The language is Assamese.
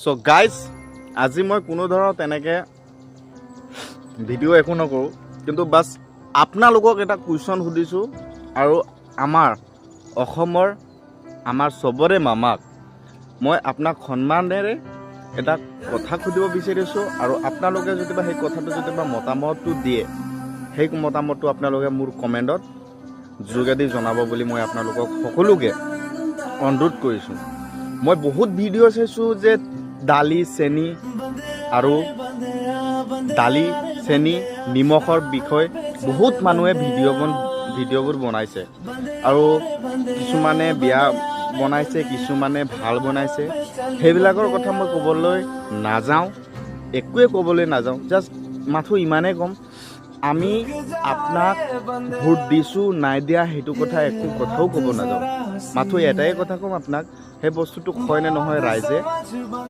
সো গাইজ আজি মই কোনো ধৰণৰ তেনেকৈ ভিডিঅ' একো নকৰোঁ, কিন্তু বাছ আপোনালোকক এটা কুৱেশ্যন সুধিছোঁ আৰু আমাৰ অসমৰ আমাৰ চবৰে মামাক মই আপোনাক সন্মানেৰে এটা কথা সুধিব বিচাৰিছোঁ আৰু আপোনালোকে যদিবা সেই কথাটো যদিবা মতামতটো দিয়ে সেই মতামতটো আপোনালোকে মোৰ কমেণ্টত যোগেদি জনাব বুলি মই আপোনালোকক সকলোকে অনুৰোধ কৰিছোঁ। মই বহুত ভিডিঅ' চাইছোঁ যে দালি চেনি আৰু দালি চেনি নিমখৰ বিষয়ে বহুত মানুহে ভিডিঅ'বোৰ বনাইছে আৰু কিছুমানে বেয়া বনাইছে, কিছুমানে ভাল বনাইছে। সেইবিলাকৰ কথা মই ক'বলৈ নাযাওঁ, একোৱে ক'বলৈ নাযাওঁ। জাষ্ট মাথো ইমানেই ক'ম, আমি আপোনাক ভোট দিছোঁ নাই দিয়া সেইটো কথা একো কথাও ক'ব নাযাওঁ। মাথো এটাই কথা ক'ম আপোনাক, সেই বস্তুটো হয় নে নহয় ৰাইজে